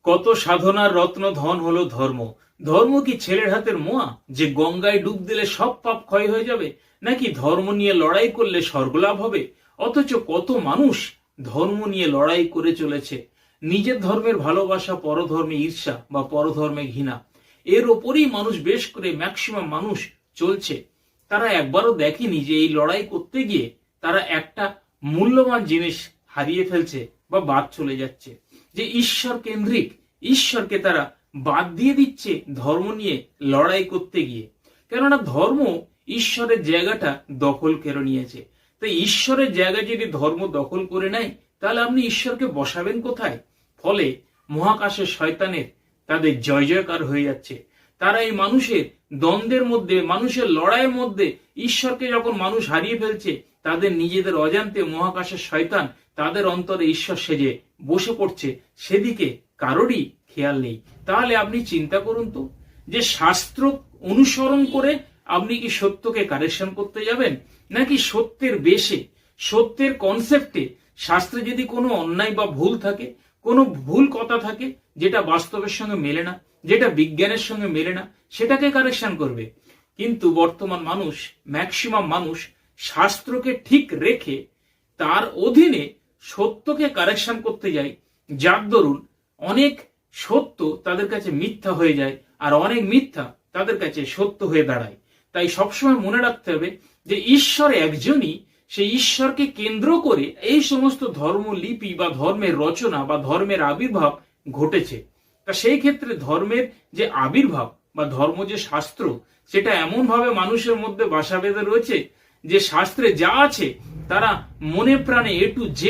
কত সাধনার রত্ন ধন হলো ধর্ম। ধর্ম কি ছেলের হাতের মোয়া যে গঙ্গায় ডুব দিলে সব পাপ ক্ষয় হয়ে যাবে, নাকি ধর্ম নিয়ে লড়াই করলে স্বর্গলাভ হবে? অথচ কত মানুষ ধর্ম নিয়ে লড়াই করে চলেছে। নিজের ধর্মের ভালোবাসা, পরধর্মে ঈর্ষা বা পরধর্মে ঘৃণা, এর ওপরেই মানুষ বেশ করে ম্যাক্সিমাম মানুষ চলছে। তারা একবারও দেখেনি যে এই লড়াই করতে গিয়ে তারা একটা মূল্যবান জিনিস হারিয়ে ফেলছে বা বাদ চলে যাচ্ছে, যে ঈশ্বর কেন্দ্রিক ঈশ্বরকে তারা বাদ দিয়ে দিচ্ছে ধর্ম নিয়ে লড়াই করতে গিয়ে। কেননা ধর্ম ঈশ্বরের জায়গাটা দখল করে নিয়েছে। তাই ঈশ্বরের জায়গা যদি ধর্ম দখল করে নেয়, তাহলে আপনি ঈশ্বরকে বসাবেন কোথায়? ফলে মহাকাশের শয়তানের তাদের জয় জয়কার হয়ে যাচ্ছে। তারা এই মানুষের দ্বন্দ্বের মধ্যে, মানুষের লড়াইয়ের মধ্যে ঈশ্বরকে যখন মানুষ হারিয়ে ফেলছে, তাদের নিজেদের অজান্তে মহাকাশের শয়তান তাদের অন্তরে ঈশ্বর সেজে বসে পড়ছে, সেদিকে কারোরই খেয়াল নেই। তাহলে আপনি চিন্তা করুন তো, যে শাস্ত্র অনুসরণ করে আপনি কি সত্যকে কারেকশন করতে যাবেন, নাকি সত্যের বেশে, সত্যের কনসেপ্টে শাস্ত্রে যদি কোনো অন্যায় বা ভুল থাকে, কোনো ভুল কথা থাকে যেটা বাস্তবের সঙ্গে মেলে না, যেটা বিজ্ঞানের সঙ্গে মেলে না, সেটাকে কারেকশন করবে। কিন্তু বর্তমান মানুষ, ম্যাক্সিমাম মানুষ শাস্ত্রকে ঠিক রেখে তার অধীনে সত্যকে কারেকশন করতে যায়, যার দরুন অনেক সত্য তাদের কাছে মিথ্যা হয়ে যায়, আর অনেক মিথ্যা তাদের কাছে সত্য হয়ে দাঁড়ায়। তাই সবসময় মনে রাখতে হবে যে ঈশ্বর একজনই, সেই ঈশ্বরকে কেন্দ্র করে এই সমস্ত ধর্মলিপি বা ধর্মের রচনা বা ধর্মের আবির্ভাব ঘটেছে। তা সেই ক্ষেত্রে ধর্মের যে আবির্ভাব বা ধর্ম যে শাস্ত্র, সেটা এমন ভাবে মানুষের মধ্যে বাসা বেঁধে রয়েছে যে শাস্ত্রে যা আছে তারা মনে প্রাণে A to Z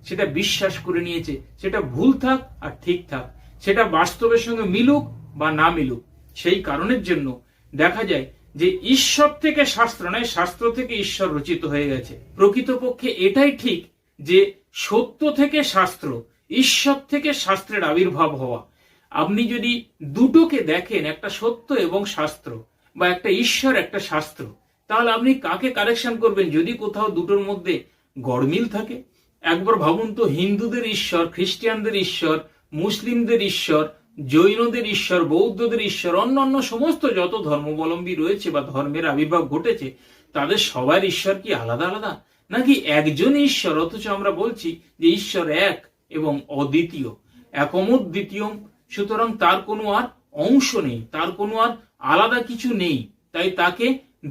সেটা বিশ্বাস করে নিয়েছে। সেটা ভুল থাক আর ঠিক থাক, সেটা বাস্তবের সঙ্গে মিলুক বা না মিলুক। সেই কারণের জন্য দেখা যায় যে ঈশ্বর থেকে শাস্ত্র নয়, শাস্ত্র থেকে ঈশ্বর রচিত হয়ে গেছে। প্রকৃতপক্ষে এটাই ঠিক যে সত্য থেকে শাস্ত্র, ঈশ্বর থেকে শাস্ত্রের আবির্ভাব হওয়া। আপনি যদি দুটোকে দেখেন, একটা সত্য এবং শাস্ত্র, বা একটা ঈশ্বর একটা শাস্ত্র, তাহলে আপনি কাকে কারেকশন করবেন যদি কোথাও দুটোর মধ্যে গড়মিল থাকে? একবার ভাবুন তো, হিন্দুদের ঈশ্বর, খ্রিস্টানদের ঈশ্বর, মুসলিমদের ঈশ্বর, জৈনদের ঈশ্বর, বৌদ্ধদের ঈশ্বর, অন্যান্য সমস্ত যত ধর্মাবলম্বী রয়েছে বা ধর্মের আবির্ভাব ঘটেছে, তাদের সবার ঈশ্বর কি আলাদা আলাদা, নাকি একজন ঈশ্বর? অথচ আমরা বলছি যে ঈশ্বর এক এবং অদ্বিতীয়, একমত দ্বিতীয়। সুতরাং তার কোনো আর অংশ নেই, তার কোনো আর আলাদা কিছু নেই। তাই তাকে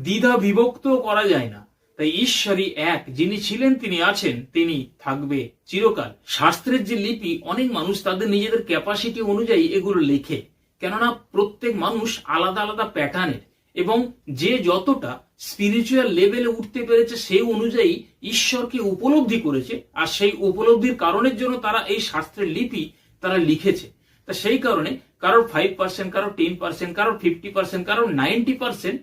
দ্বিধা বিভক্ত করা যায় না। তাই ঈশ্বরই এক, যিনি ছিলেন, তিনি আছেন, তিনি থাকবে চিরকাল। শাস্ত্রের যে লিপি, অনেক মানুষ তাদের নিজেদের ক্যাপাসিটি অনুযায়ী এগুলো লেখে, কেননা প্রত্যেক মানুষ আলাদা আলাদা প্যাটার্নের, এবং যে যতটা স্পিরিচুয়াল লেভেলে উঠতে পেরেছে সেই অনুযায়ী ঈশ্বরকে উপলব্ধি করেছে, আর সেই উপলব্ধির কারণের জন্য তারা এই শাস্ত্রের লিপি তারা লিখেছে। তা সেই কারণে কারোর 5%, কারোর 10%, কারোর 50%, কারোর 90%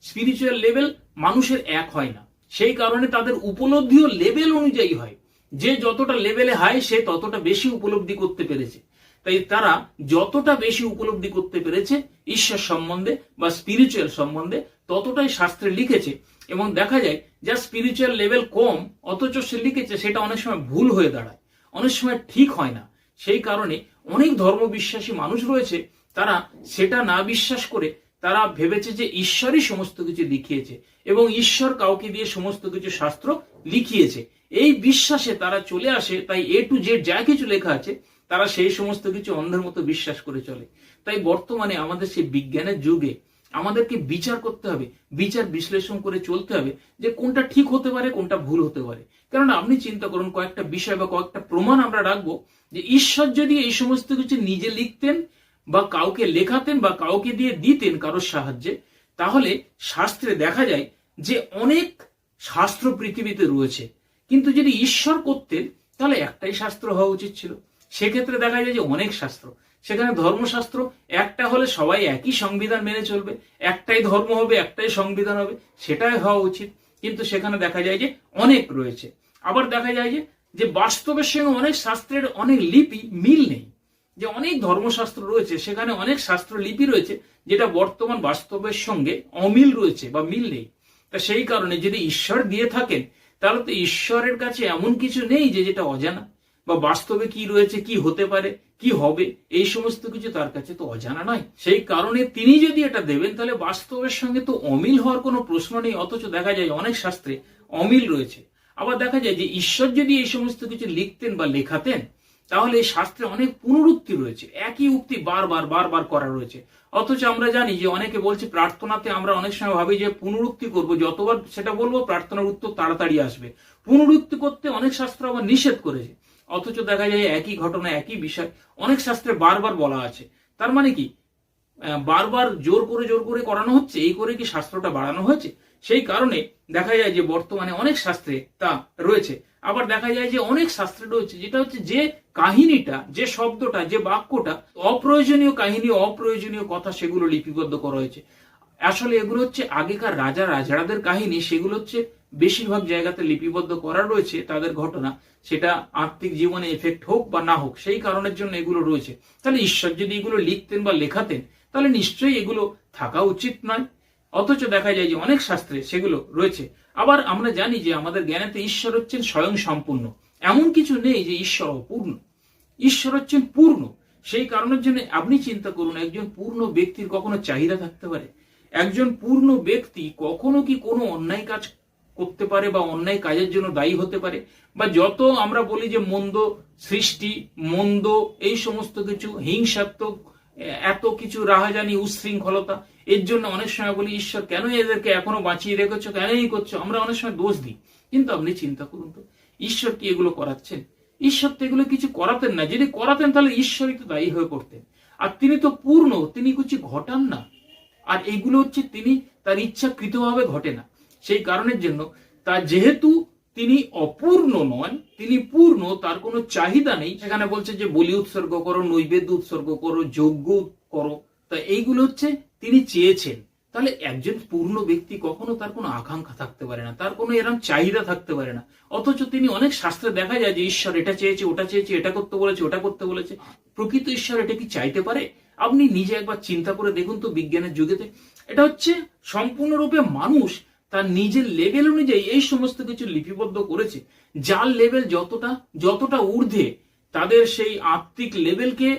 স্পিরিচুয়াল লেভেল মানুষের এক হয় না। সেই কারণে তাদের উপলব্ধিও লেভেল অনুযায়ী হয়। যে যতটা লেভেলে হাই, সে ততটা বেশি উপলব্ধি করতে পেরেছে। তাই তারা যতটা বেশি উপলব্ধি করতে পেরেছে ঈশ্বর সম্বন্ধে বা স্পিরিচুয়াল সম্বন্ধে, ততটাই শাস্ত্রে লিখেছে। এবং দেখা যায় যার স্পিরিচুয়াল লেভেল কম, অথচ সে লিখেছে, সেটা অনেক সময় ভুল হয়ে দাঁড়ায়, অনেক সময় ঠিক হয় না। সেই কারণে অনেক ধর্মবিশ্বাসী মানুষ রয়েছে, তারা সেটা না বিশ্বাস করে তারা ভেবেছে যে ঈশ্বরই সমস্ত কিছু লিখিয়েছে, এবং ঈশ্বর কাউকে দিয়ে সমস্ত কিছু শাস্ত্র লিখিয়েছে। এই বিশ্বাসে তারা চলে আসে। তাই A to Z যা কিছু লেখা আছে, তারা সেই সমস্ত কিছু অন্ধের মতো বিশ্বাস করে চলে। তাই বর্তমানে আমাদের সেই বিজ্ঞানের যুগে আমাদেরকে বিচার করতে হবে, বিচার বিশ্লেষণ করে চলতে হবে যে কোনটা ঠিক হতে পারে, কোনটা ভুল হতে পারে। কারণ আপনি চিন্তা করুন, কয়েকটা বিষয় বা কয়েকটা প্রমাণ আমরা রাখবো যে ঈশ্বর যদি এই সমস্ত কিছু নিজে লিখতেন বা কাউকে লেখাতেন বা কাউকে দিয়ে দিতেন কারোর সাহায্যে, তাহলে শাস্ত্রে দেখা যায় যে অনেক শাস্ত্র পৃথিবীতে রয়েছে। কিন্তু যদি ঈশ্বর করতেন, তাহলে একটাই শাস্ত্র হওয়া উচিত ছিল। সেক্ষেত্রে দেখা যায় যে অনেক শাস্ত্র, সেখানে ধর্মশাস্ত্র একটা হলে সবাই একই সংবিধান মেনে চলবে, একটাই ধর্ম হবে, একটাই সংবিধান হবে, সেটাই হওয়া উচিত। কিন্তু সেখানে দেখা যায় যে অনেক রয়েছে। আবার দেখা যায় যে বাস্তবের সঙ্গে অনেক শাস্ত্রের অনেক লিপি মিল নেই। যে অনেক ধর্মশাস্ত্র রয়েছে, সেখানে অনেক শাস্ত্র লিপি রয়েছে যেটা বর্তমান বাস্তবের সঙ্গে অমিল রয়েছে বা মিল নেই। তা সেই কারণে যদি ঈশ্বর দিয়ে থাকেন, তাহলে তো ঈশ্বরের কাছে এমন কিছু নেই যে যেটা অজানা। বা বাস্তবে কি রয়েছে, কি হতে পারে, কি হবে, এই সমস্ত কিছু তার কাছে তো অজানা নয়। সেই কারণে তিনি যদি এটা দেবেন তাহলে বাস্তবের সঙ্গে তো অমিল হওয়ার কোনো প্রশ্ন নেই। অথচ দেখা যায় অনেক শাস্ত্রে অমিল রয়েছে। আবার দেখা যায় যে ঈশ্বর যদি এই সমস্ত কিছু লিখতেন বা লেখাতেন তাহলে এই শাস্ত্রে অনেক পুনরুক্তি রয়েছে, একই উক্তি বারবার বারবার করা রয়েছে। অথচ আমরা জানি যে অনেকে বলছে প্রার্থনাতে আমরা অনেক সময় ভাবি যে পুনরুক্তি করব, যতবার সেটা বলবো প্রার্থনার উত্তর তাড়াতাড়ি আসবে। পুনরুক্তি করতে অনেক শাস্ত্র আবার নিষেধ করেছে। অথচ দেখা যায় একই ঘটনা, একই বিষয় অনেক শাস্ত্রে বারবার বলা আছে। তার মানে কি বারবার জোর করে করানো হচ্ছে, এই করে কি শাস্ত্রটা বাড়ানো হয়েছে? সেই কারণে দেখা যায় যে বর্তমানে অনেক শাস্ত্রে তা রয়েছে। আবার দেখা যায় যে অনেক শাস্ত্রে রয়েছে যেটা হচ্ছে যে কাহিনীটা, যে শব্দটা, যে বাক্যটা অপ্রয়োজনীয় কাহিনী, অপ্রয়োজনীয় কথা সেগুলো লিপিবদ্ধ করা হয়েছে। আসলে এগুলো হচ্ছে আগেকার রাজাদের কাহিনী, সেগুলো হচ্ছে বেশিরভাগ জায়গাতে লিপিবদ্ধ করা রয়েছে তাদের ঘটনা, সেটা আত্মিক জীবনে এফেক্ট হোক বা না হোক, সেই কারণের জন্য এগুলো রয়েছে। তাহলে ঈশ্বর যদি এগুলো লিখতেন বা লেখাতেন তাহলে নিশ্চয়ই এগুলো থাকা উচিত নয়। অথচ দেখা যায় যে অনেক শাস্ত্রে সেগুলো রয়েছে। আবার আমরা জানি যে আমাদের জ্ঞানেতে ঈশ্বর হচ্ছেন স্বয়ং সম্পূর্ণ, এমন কিছু নেই যে ঈশ্বর অপূর্ণ। ঈশ্বর হচ্ছেন পূর্ণ। সেই কারণের জন্য আপনি চিন্তা করুন, একজন পূর্ণ ব্যক্তির কখনো চাহিদা থাকতে পারে? একজন পূর্ণ ব্যক্তি কখনো কি কোনো অন্যায় কাজ করতে পারে বা অন্যায় কাজের জন্য দায়ী হতে পারে? বা যত আমরা বলি যে মন্দ সৃষ্টি, মন্দ এই সমস্ত কিছু, হিংসাত্মক এত কিছু রাহাজানি, উচ্ছৃঙ্খলতা, এর জন্য অনেক সময় বলি ঈশ্বর কেন এদেরকে এখনো বাঁচিয়ে রেখেছো, কেন এই করছো, আমরা অনেক সময় দোষ দিই। কিন্তু আপনি চিন্তা করুন তো, ঈশ্বর কি এগুলো করাচ্ছেন? ঈশ্বর তো এগুলো কিছু করাতেন না। যদি করাতেন তাহলে ঈশ্বরই তো দায়ী হয়ে পড়তেন। আর তিনি তো পূর্ণ, তিনি কিছু ঘটান না। আর এইগুলো হচ্ছে তিনি তার ইচ্ছাকৃতভাবে ঘটে না। সেই কারণের জন্য তার যেহেতু তিনি অপূর্ণ নন, তিনি পূর্ণ, তার কোনো চাহিদা নেই। সেখানে বলছে যে বলি উৎসর্গ করো, নৈবেদ্য উৎসর্গ করো, যজ্ঞ করো, তা এইগুলো হচ্ছে তিনি চেয়েছেন। তাহলে একজন পূর্ণ ব্যক্তি কখনো তার কোনো আকাঙ্ক্ষা থাকতে পারে না, তার কোনো এরকম চাহিদা থাকতে পারে না। অথচ তিনি অনেক শাস্ত্রে দেখা যায় যে ঈশ্বর এটা চেয়েছে, ওটা চেয়েছে, এটা করতে বলেছে, ওটা করতে বলেছে। প্রকৃত ঈশ্বর এটা কি চাইতে পারে? আপনি নিজে একবার চিন্তা করে দেখুন তো, বিজ্ঞানের যুগেতে এটা হচ্ছে সম্পূর্ণরূপে মানুষ তার নিজের লেভেল অনুযায়ী এই সমস্ত কিছু লিপিবদ্ধ করেছে। যার লেভেল যতটা ঊর্ধ্বে, তাদের সেই আত্মিক লেভেলকে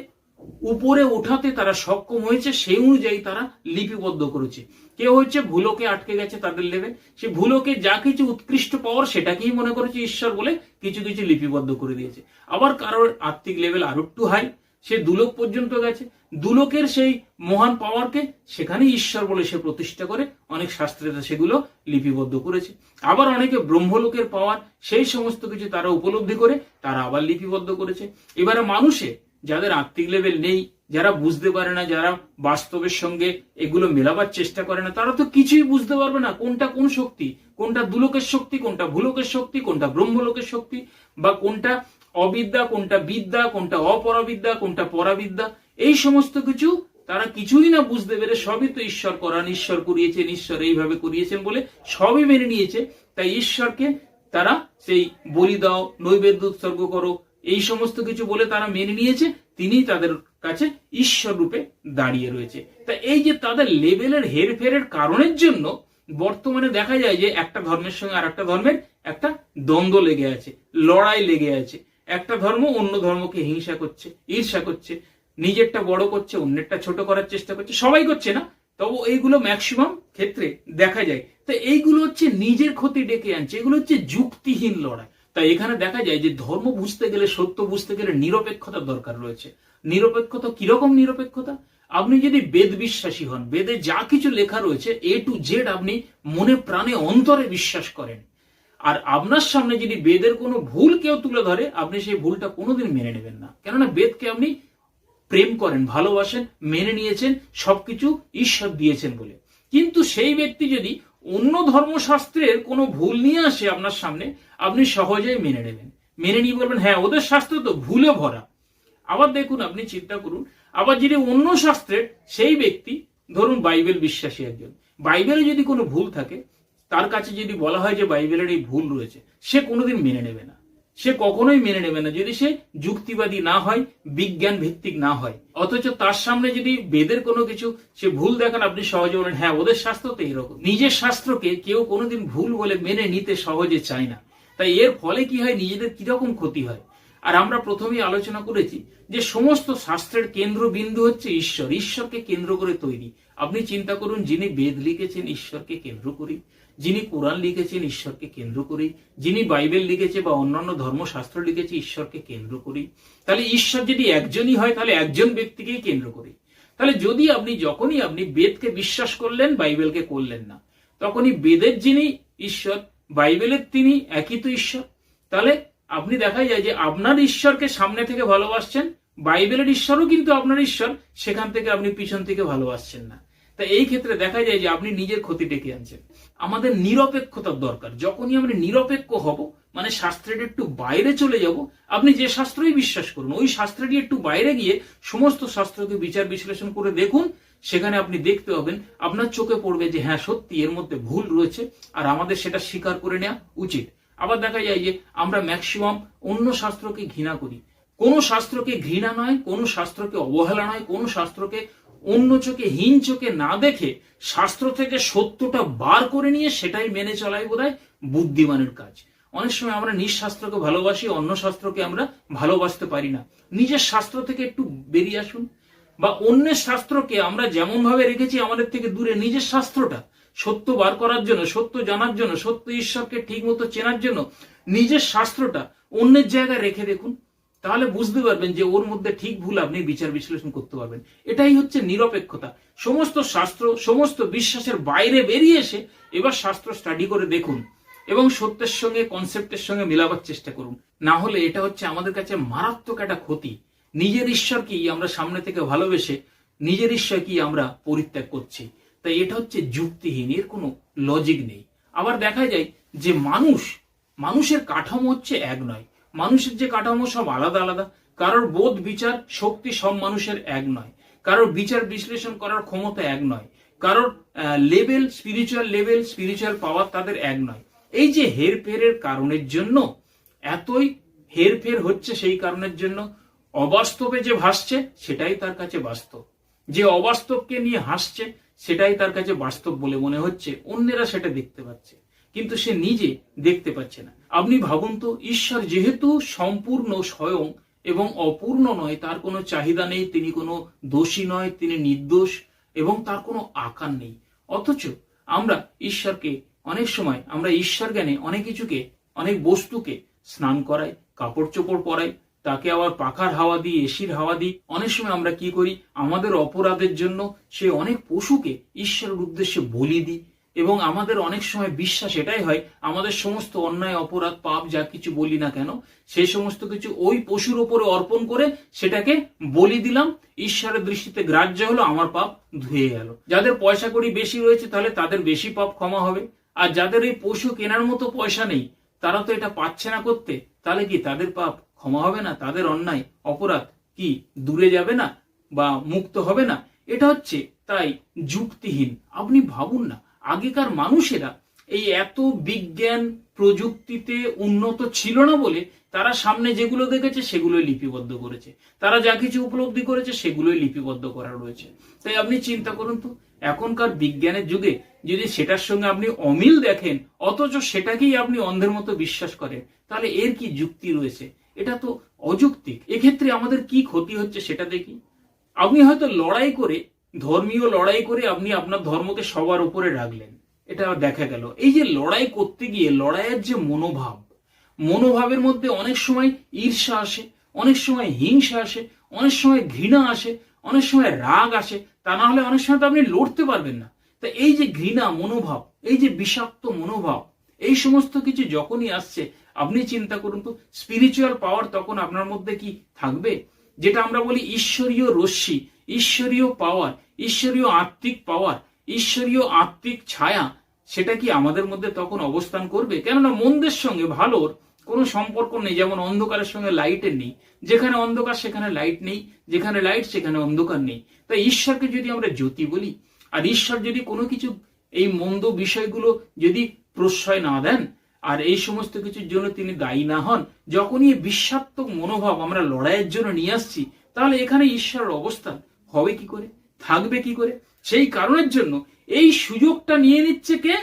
উপরে ওঠাতে তারা সক্ষম হয়েছে, সেই অনুযায়ী তারা লিপিবদ্ধ করেছে। কেউ হচ্ছে ভুলোকে আটকে গেছে তাদের লেভেল, সে ভুলোকে যা কিছু উৎকৃষ্ট পাওয়ার সেটাকেই মনে করেছে ঈশ্বর বলে কিছু কিছু লিপিবদ্ধ করে দিয়েছে। আবার কারোর আত্মিক লেভেল আরো একটু হাই, সে দুলোক পর্যন্ত গেছে, দুলোকের সেই মহান পাওয়ারকে সেখানে ঈশ্বর বলে সে প্রতিষ্ঠা করে অনেক শাস্ত্রে সেগুলো লিপিবদ্ধ করেছে। আবার অনেকে ব্রহ্মলোকের পাওয়ার সেই সমস্ত কিছু তারা উপলব্ধি করে তারা আবার লিপিবদ্ধ করেছে। এবারে মানুষে যাদের আত্মিক লেভেল নেই, যারা বুঝতে পারে না, যারা বাস্তবের সঙ্গে এগুলো মেলাবার চেষ্টা করে না, তারা তো কিছুই বুঝতে পারবে না কোনটা কোন শক্তি, কোনটা দুলোকের শক্তি, কোনটা ভূলোকের শক্তি, কোনটা ব্রহ্মলোকের শক্তি, বা কোনটা অবিদ্যা, কোনটা বিদ্যা, কোনটা অপরাবিদ্যা, কোনটা পরাবিদ্যা। এই সমস্ত কিছু তারা কিছুই না বুঝতে পেরে সবই তো ঈশ্বর করান, ঈশ্বর করিয়েছেন, ঈশ্বর এইভাবে করিয়েছেন বলে সবই মেনে নিয়েছে। তাই ঈশ্বরকে তারা সেই বলি দাও, নৈবেদ্য উৎসর্গ করো, এই সমস্ত কিছু বলে তারা মেনে নিয়েছে, তিনি তাদের কাছে ঈশ্বর রূপে দাঁড়িয়ে রয়েছে। তা এই যে তাদের লেভেলের হেরফেরের কারণের জন্য বর্তমানে দেখা যায় যে একটা ধর্মের সঙ্গে আর একটা ধর্মের একটা দ্বন্দ্ব লেগে আছে, লড়াই লেগে আছে। একটা ধর্ম অন্য ধর্মকে হিংসা করছে, ঈর্ষা করছে, নিজেরটা বড় করছে, অন্যেরটা ছোট করার চেষ্টা করছে। সবাই করছে না, তবু এইগুলো ম্যাক্সিমাম ক্ষেত্রে দেখা যায়। তো এইগুলো হচ্ছে নিজের ক্ষতি ডেকে আনছে, এগুলো হচ্ছে যুক্তিহীন লড়াই। তাই এখানে দেখা যায় যে ধর্ম বুঝতে গেলে, সত্য বুঝতে গেলে নিরপেক্ষতার দরকার রয়েছে। নিরপেক্ষতা কিরকম নিরপেক্ষতা? আপনি যদি বেদ বিশ্বাসী হন, বেদে যা কিছু লেখা রয়েছে A to Z আপনি মনে প্রাণে অন্তরে বিশ্বাস করেন, আর আপনার সামনে যদি বেদের কোনো ভুল কেউ তুলে ধরে, আপনি সেই ভুলটা কোনোদিন মেনে নেবেন না। কেননা বেদকে আপনি প্রেম করেন, ভালোবাসেন, মেনে নিয়েছেন, সবকিছু ঈশ্বর দিয়েছেন বলে। কিন্তু সেই ব্যক্তি যদি অন্য ধর্মশাস্ত্রের কোনো ভুল নিয়ে আসে আপনার সামনে, আপনি সহজেই মেনে নেবেন, মেনে নিয়ে বলবেন হ্যাঁ ওদের শাস্ত্র তো ভুলে ভরা। আবার দেখুন, আপনি চিন্তা করুন, আবার যদি অন্য শাস্ত্রের সেই ব্যক্তি, ধরুন বাইবেল বিশ্বাসী একজন, বাইবেলে যদি কোনো ভুল থাকে, তার কাছে যদি বলা হয় যে বাইবেলের এই ভুল রয়েছে, সে কোনোদিন মেনে নেবে না, সে কখনোই মেনে নেবে না যদি সে যুক্তিবাদী না হয়, বিজ্ঞান ভিত্তিক না হয়। অথচ তার সামনে যদি বেদের কোনো কিছু সে ভুল দেখান, আপনি সহজে বলেন হ্যাঁ ওদের শাস্ত্র তো এরকম। নিজের শাস্ত্রকে কেউ কোনোদিন ভুল বলে মেনে নিতে সহজে চায় না। তাই এর ফলে কি হয়, নিজেদের কিরকম ক্ষতি হয়। আর আমরা প্রথমেই আলোচনা করেছি যে সমস্ত শাস্ত্রের কেন্দ্রবিন্দু হচ্ছে ঈশ্বর, ঈশ্বরকে কেন্দ্র করে তৈরি। আপনি চিন্তা করুন, যিনি বেদ লিখেছেন ঈশ্বরকে কেন্দ্র করেই, যিনি কোরআন লিখেছেন ঈশ্বরকে কেন্দ্র করেই, যিনি বাইবেল লিখেছে বা অন্যান্য ধর্মশাস্ত্র লিখেছে ঈশ্বরকে কেন্দ্র করেই। তাহলে ঈশ্বর যদি একজনই হয় তাহলে একজন ব্যক্তিকেই কেন্দ্র করেই। তাহলে যদি যখনই আপনি বেদকে বিশ্বাস করলেন, বাইবেলকে করলেন না, তখনই বেদের যিনি ঈশ্বর, বাইবেলের তিনি একই তো ঈশ্বর। তাহলে আপনি দেখা যায় যে আপনার ঈশ্বরকে সামনে থেকে ভালোবাসছেন, বাইবেলের ঈশ্বরও কিন্তু আপনার ঈশ্বর, সেখান থেকে আপনি পিছন থেকে ভালোবাসছেন না। তা এই ক্ষেত্রে দেখা যায় যে আপনি নিজের ক্ষতি ডেকে আনছেন। আমাদের নিরপেক্ষতার দরকার। যখনই আমরা নিরপেক্ষ হব, মানে শাস্ত্রের একটু বাইরে চলে যাব, আপনি যে শাস্ত্রই বিশ্বাস করুন, ওই শাস্ত্রেরই একটু বাইরে গিয়ে সমস্ত শাস্ত্রকে বিচার বিশ্লেষণ করে দেখুন, সেখানে আপনি দেখতে পাবেন, আপনার চোখে পড়বে যে হ্যাঁ সত্যি এর মধ্যে ভুল রয়েছে, আর আমাদের সেটা স্বীকার করে নেওয়া উচিত। আবার দেখা যায় যে আমরা ম্যাক্সিমাম অন্য শাস্ত্রকে ঘৃণা করি। কোনো শাস্ত্রকে ঘৃণা নয়, কোনো শাস্ত্রকে অবহেলা নয়, কোনো শাস্ত্রকে অন্য চোখে হীন চোখে না দেখে শাস্ত্র থেকে সত্যটা বার করে নিয়ে সেটাই মেনে চলাই বোধহয় বুদ্ধিমানের কাজ। অনেক সময় আমরা নিজ শাস্ত্রকে ভালোবাসি, অন্য শাস্ত্রকে আমরা ভালোবাসতে পারি না। নিজের শাস্ত্র থেকে একটু বেরিয়ে আসুন, বা অন্যের শাস্ত্রকে আমরা যেমন ভাবে রেখেছি আমাদের থেকে দূরে, নিজের শাস্ত্রটা সত্য বার করার জন্য, সত্য জানার জন্য, সত্য ঈশ্বরকে ঠিক মতো চেনার জন্য নিজের শাস্ত্রটা অন্যের জায়গায় রেখে দেখুন, তাহলে বুঝতে পারবেন যে ওর মধ্যে ঠিক ভুল আপনি বিচার বিশ্লেষণ করতে পারবেন। এটাই হচ্ছে নিরপেক্ষতা। সমস্ত শাস্ত্র, সমস্ত বিশ্বাসের বাইরে বেরিয়ে এসে এবার শাস্ত্র স্টাডি করে দেখুন এবং সত্যের সঙ্গে, কনসেপ্টের সঙ্গে মেলাবার চেষ্টা করুন। না হলে এটা হচ্ছে আমাদের কাছে মারাত্মক একটা ক্ষতি। নিজের ঈশ্বরকেই আমরা সামনে থেকে ভালোবেসে নিজের ঈশ্বরকেই আমরা পরিত্যাগ করছি। তাই এটা হচ্ছে যুক্তিহীন, এর কোনো লজিক নেই। আবার দেখা যায় যে মানুষের কাঠামো হচ্ছে এক নয়। মানুষের যে কাঠামো সব আলাদা আলাদা। কারোর বোধ, বিচার, শক্তি সব মানুষের এক নয়। কারোর বিচার বিশ্লেষণ করার ক্ষমতা এক নয়। কারোর লেভেল, স্পিরিচুয়াল পাওয়ার তাদের এক নয়। এই যে হেরফেরের কারণের জন্য এতই হেরফের হচ্ছে, সেই কারণের জন্য অবাস্তবে যে ভাসছে সেটাই তার কাছে বাস্তব, যে অবাস্তবকে নিয়ে হাসছে সেটাই তার কাছে বাস্তব বলে মনে হচ্ছে, অন্যেরা সেটা দেখতে পাচ্ছে কিন্তু সে নিজে দেখতে পাচ্ছে না। আপনি ভাবুন তো, ঈশ্বর যেহেতু সম্পূর্ণ, স্বয়ং এবং অপূর্ণ নয়, তার কোনো চাহিদা নেই, তিনি কোনো দোষী নয়, তিনি নির্দোষ এবং তার কোনো আকার নেই, অথচ আমরা ঈশ্বরকে অনেক সময়, আমরা ঈশ্বর জ্ঞানে অনেক কিছুকে, অনেক বস্তুকে স্নান করাই, কাপড় চোপড় পরাই, তাকে আবার পাখার হাওয়া দিই, এসির হাওয়া দিই। অনেক সময় আমরা কি করি, আমাদের অপরাধের জন্য সে অনেক পশুকে ঈশ্বরের উদ্দেশ্যে বলি দিই, এবং আমাদের অনেক সময় বিশ্বাস এটাই হয়, আমাদের সমস্ত অন্যায়, অপরাধ, পাপ যা কিছু বলি না কেন, সেই সমস্ত কিছু ওই পশুর উপরে অর্পণ করে সেটাকে বলি দিলাম, ঈশ্বরের দৃষ্টিতে গ্রাহ্য হলো, আমার পাপ ধুয়ে গেল। যাদের পয়সা কড়ি বেশি রয়েছে তাহলে তাদের বেশি পাপ ক্ষমা হবে, আর যাদের এই পশু কেনার মতো পয়সা নেই, তারা তো এটা পাচ্ছে না করতে, তাহলে কি তাদের পাপ ক্ষমা হবে না? তাদের অন্যায়, অপরাধ কি দূরে যাবে না বা মুক্ত হবে না? এটা হচ্ছে তাই যুক্তিহীন। আপনি ভাবুন না, আগেকার মানুষেরা এই এত বিজ্ঞান প্রযুক্তিতে উন্নত ছিল না বলে তারা সামনে যেগুলো দেখেছে সেগুলোই লিপিবদ্ধ করেছে, তারা যা কিছু উপলব্ধি করেছে সেগুলোই লিপিবদ্ধ করা রয়েছে। তাই আপনি চিন্তা করুন তো, এখনকার বিজ্ঞানের যুগে যদি সেটার সঙ্গে আপনি অমিল দেখেন, অথচ সেটাকেই আপনি অন্ধের মতো বিশ্বাস করেন, তাহলে এর কি যুক্তি রয়েছে? এটা তো অযৌক্তিক। এক্ষেত্রে আমাদের কি ক্ষতি হচ্ছে সেটা দেখি। আপনি হয়তো লড়াই করে, ধর্মীয় লড়াই করে আপনি আপনার ধর্মকে সবার উপরে রাখলেন, এটা দেখা গেল। এই যে লড়াই করতে গিয়ে লড়াইয়ের যে মনোভাবের মধ্যে অনেক সময় ঈর্ষা আসে, অনেক সময় হিংসা আসে, অনেক সময় ঘৃণা আসে, অনেক সময় রাগ আসে, তা না হলে অনেক সময় তো আপনি লড়তে পারবেন না। তা এই যে ঘৃণা মনোভাব, এই যে বিষাক্ত মনোভাব, এই সমস্ত কিছু যখনই আসছে, আপনি চিন্তা করুন তো, স্পিরিচুয়াল পাওয়ার তখন আপনার মধ্যে কি থাকবে? যেটা আমরা বলি ঈশ্বরীয় রশ্মি, ঈশ্বরীয় পাওয়ার, ঈশ্বরীয় আত্মিক পাওয়ার, ঈশ্বরীয় আত্মিক ছায়া, সেটা কি আমাদের মধ্যে তখন অবস্থান করবে? কেননা মন্দের সঙ্গে ভালোর কোনো সম্পর্ক নেই, যেমন অন্ধকারের সঙ্গে লাইটের নেই। যেখানে অন্ধকার সেখানে লাইট নেই, যেখানে লাইট সেখানে অন্ধকার নেই। তাই ঈশ্বরকে যদি আমরা জ্যোতি বলি, আর ঈশ্বর যদি কোনো কিছু, এই মন্দ বিষয়গুলো যদি প্রশ্রয় না দেন, আর এই সমস্ত কিছুর জন্য তিনি দায়ী না হন, যখনই এই বিশ্বাত্মক মনোভাব আমরা লড়াইয়ের জন্য নিয়ে আসছি, তাহলে এখানে ঈশ্বরের অবস্থান হবে কি করে, থাকবে কি করে? সেই কারণের জন্য এই সুযোগটা নিয়ে নিচ্ছে কে?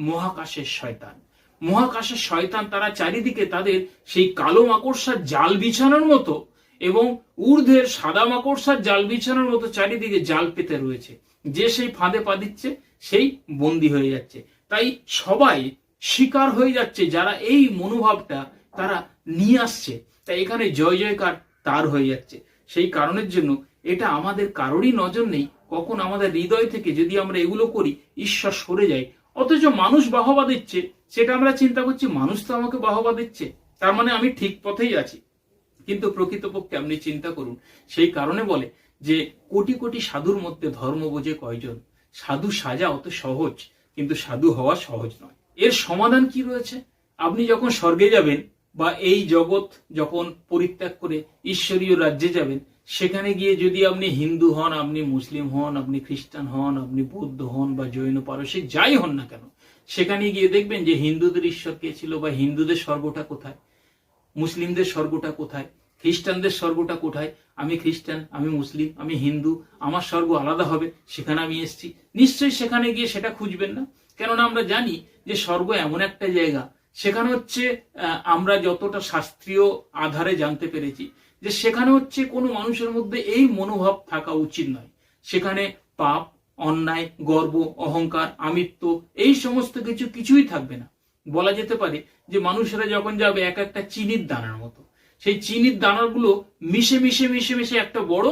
মহাকাশের শয়তান। মহাকাশের শয়তান তারা চারিদিকে তাদের সেই কালো মাকড়সার জাল বিছানোর মতো এবং ঊর্ধ্বের সাদা মাকড়সার জাল বিছানোর মতো চারিদিকে জাল পেতে রয়েছে। যে সেই ফাঁদে পা দিচ্ছে সেই বন্দী হয়ে যাচ্ছে। তাই সবাই শিকার হয়ে যাচ্ছে যারা এই মনোভাবটা তারা নিয়ে আসছে। তাই এখানে জয় জয়কার তার হয়ে যাচ্ছে। সেই কারণের জন্য এটা আমাদের কারোরই নজর নেই। কখন আমাদের হৃদয় থেকে যদি আমরা এগুলো করি ঈশ্বর সরে যায়, অথচ মানুষ বাহবা দিচ্ছে, সেটা আমরা চিন্তা করছি মানুষ তো আমাকে বাহবা দিচ্ছে, তার মানে আমি ঠিক পথেই আছি। কিন্তু প্রকৃতপক্ষে আপনি চিন্তা করুন, সেই কারণে বলে যে কোটি কোটি সাধুর মধ্যে ধর্ম বোঝে কয়জন। সাধু সাজা অত সহজ, কিন্তু সাধু হওয়া সহজ নয়। এর সমাধান কি রয়েছে? আপনি যখন স্বর্গে যাবেন বা এই জগৎ যখন পরিত্যাগ করে ঈশ্বরীয় রাজ্যে যাবেন, সেখানে গিয়ে যদি আপনি হিন্দু হন, আপনি মুসলিম হন, আপনি খ্রিস্টান হন, আপনি বৌদ্ধ হন বা জৈন পারসিক যাই হন না কেন, সেখানে গিয়ে দেখবেন যে হিন্দুদের ঈশ্বর কে ছিল বা হিন্দুদের স্বর্গটা কোথায়, মুসলিমদের স্বর্গটা কোথায়, খ্রিস্টানদের স্বর্গটা কোথায়। আমি খ্রিস্টান, আমি মুসলিম, আমি হিন্দু, আমার স্বর্গ আলাদা হবে, সেখানে আমি এসেছি। নিশ্চয়ই সেখানে গিয়ে সেটা খুঁজবেন না, কেননা আমরা জানি যে স্বর্গ এমন একটা জায়গা, সেখানে হচ্ছে আমরা যতটা শাস্ত্রীয় আধারে জানতে পেরেছি যে সেখানে হচ্ছে কোনো মানুষের মধ্যে এই মনোভাব থাকা উচিত নয়। সেখানে পাপ, অন্যায়, গর্ব, অহংকার, আমিত্ব এই সমস্ত কিছুই থাকবে না। বলা যেতে পারে যে মানুষেরা যখন যাবে এক একটা চিনির দানার মতো, সেই চিনির দানাগুলো মিশে মিশে মিশে মিশে একটা বড়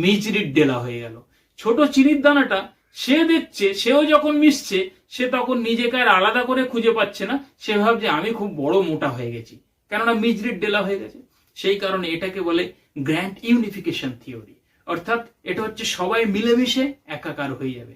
মিজরির ডেলা হয়ে গেল। ছোট চিনির দানাটা সে দেখছে, সেও যখন মিশছে, সে তখন নিজেকে আর আলাদা করে খুঁজে পাচ্ছে না। সে ভাবছে আমি খুব বড় মোটা হয়ে গেছি, কেননা মিজরির ডেলা হয়ে গেছে। সেই কারণে এটাকে বলে গ্র্যান্ড ইউনিফিকেশন থিওরি, অর্থাৎ এটা হচ্ছে সবাই মিলেমিশে একাকার হয়ে যাবে।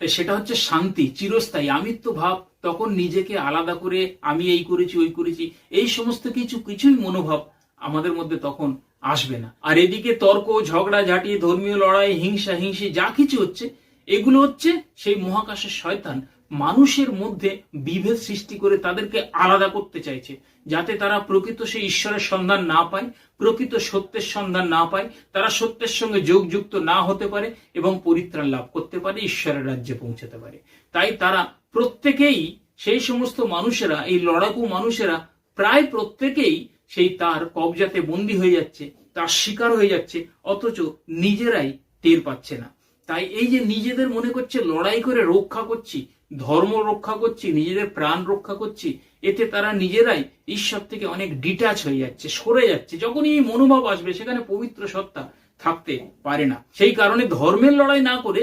তাই সেটা হচ্ছে শান্তি, চিরস্থায়ী। আমিত্ব ভাব তখন নিজেকে আলাদা করে আমি এই করেছি ওই করেছি এই সমস্ত কিছুই মনোভাব আমাদের মধ্যে তখন আসবে না। আর এদিকে তর্ক, ঝগড়া ঝাঁটি, ধর্মীয় লড়াই, হিংসা হিংসি যা কিছু হচ্ছে, এগুলো হচ্ছে সেই মহাকাশের শয়তান মানুষের মধ্যে বিভেদ সৃষ্টি করে তাদেরকে আলাদা করতে চাইছে, যাতে তারা প্রকৃত সেই ঈশ্বরের সন্ধান না পায়, প্রকৃত সত্যের সন্ধান না পায়, তারা সত্যের সঙ্গে যোগযুক্ত না হতে পারে এবং পরিত্রাণ লাভ করতে পারে, ঈশ্বরের রাজ্যে পৌঁছাতে পারে। তাই তারা প্রত্যেকেই, সেই সমস্ত মানুষেরা, এই লড়াকু মানুষেরা প্রায় প্রত্যেকেই সেই তার কবজাতে বন্দী হয়ে যাচ্ছে, তার শিকার হয়ে যাচ্ছে, অথচ নিজেরাই টের পাচ্ছে না। তাই এই যে নিজেদের মনে করছে লড়াই করে রক্ষা করছি, ধর্ম রক্ষা করছি, নিজেদের প্রাণ রক্ষা করছি, এতে তারা নিজেরাই ঈশ্বর থেকে অনেক ডিটাচ হয়ে যাচ্ছে, সরে যাচ্ছে। যখনই এই মনোভাব আসবে, সেখানে পবিত্র সত্তা থাকতে পারে না। সেই কারণে ধর্মের লড়াই না করে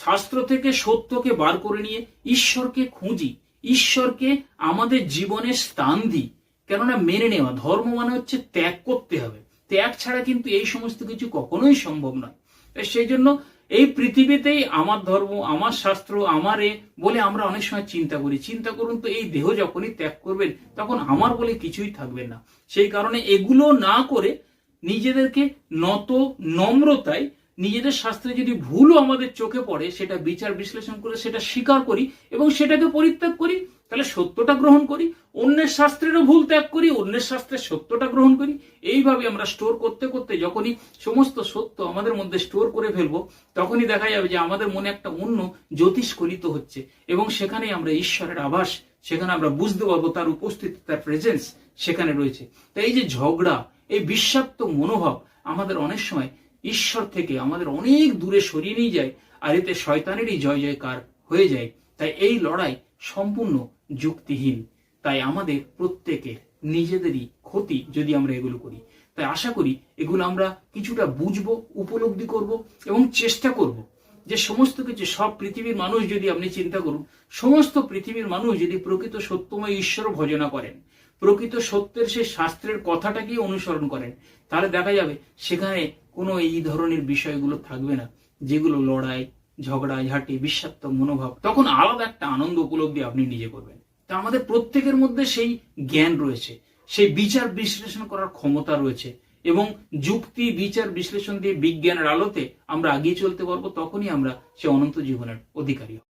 শাস্ত্র থেকে সত্যকে বার করে নিয়ে ঈশ্বরকে খুঁজি, ঈশ্বরকে আমাদের জীবনে স্থান দিই। কেননা মেনে নেওয়া, ধর্ম মানে হচ্ছে ত্যাগ করতে হবে। ত্যাগ ছাড়া কিন্তু এই সমস্ত কিছু কখনোই সম্ভব নয়। তাই সেই জন্য এই পৃথিবীতেই আমার ধর্ম, আমার শাস্ত্র, আমার বলে আমরা অনেক সময় চিন্তা করি। চিন্তা করুন তো, এই দেহ যখনই ত্যাগ করবেন তখন আমার বলে কিছুই থাকবে না। সেই কারণে এগুলো না করে নিজেদেরকে নম্রতায়, নিজেদের শাস্ত্রে যদি ভুলও আমাদের চোখে পড়ে, সেটা বিচার বিশ্লেষণ করে সেটা স্বীকার করি এবং সেটাকে পরিত্যাগ করি, তাহলে সত্যটা গ্রহণ করি। অন্যের শাস্ত্রেরও ভুল ত্যাগ করি, অন্যের শাস্ত্রের সত্যটা গ্রহণ করি। এইভাবে আমরা স্টোর করতে করতে যখনই সমস্ত সত্য আমাদের মধ্যে স্টোর করে ফেলবো, তখনই দেখা যাবে যে আমাদের মনে একটা অন্য জ্যোতিষ্কলিত হচ্ছে এবং সেখানে আমরা ঈশ্বরের আভাস, সেখানে আমরা বুঝতে পারবো তার উপস্থিতি, তার প্রেজেন্স সেখানে রয়েছে। তাই এই যে ঝগড়া, এই বিষাক্ত মনোভাব আমাদের অনেক সময় ঈশ্বর থেকে আমাদের অনেক দূরে সরিয়ে নিয়ে যায়, আর এতে শয়তানেরই জয় জয়কার হয়ে যায়। তাই এই লড়াই সম্পূর্ণ যুক্তিহীন। তাই আমাদের প্রত্যেকের নিজেদেরই ক্ষতি যদি আমরা এগুলো করি। তাই আশা করি এগুলো আমরা কিছুটা বুঝবো, উপলব্ধি করব এবং চেষ্টা করব যে সমস্ত কিছু, সব পৃথিবীর মানুষ যদি, আপনি চিন্তা করুন, সমস্ত পৃথিবীর মানুষ যদি প্রকৃত সত্যময় ঈশ্বর ভজনা করেন, প্রকৃত সত্যের সেই শাস্ত্রের কথাটাকেই অনুসরণ করেন, তাহলে দেখা যাবে সেখানে কোনো এই ধরনের বিষয়গুলো থাকবে না, যেগুলো লড়াই, ঝগড়া ঝাঁটি, বিষাক্ত মনোভাব। তখন আলাদা একটা আনন্দ উপলব্ধি আপনি নিজে করবেন। তা আমাদের প্রত্যেকের মধ্যে সেই জ্ঞান রয়েছে, সেই বিচার বিশ্লেষণ করার ক্ষমতা রয়েছে এবং যুক্তি, বিচার বিশ্লেষণ দিয়ে বিজ্ঞানের আলোতে আমরা এগিয়ে চলতে পারবো। তখনই আমরা সে অনন্ত জীবনের অধিকারী হব।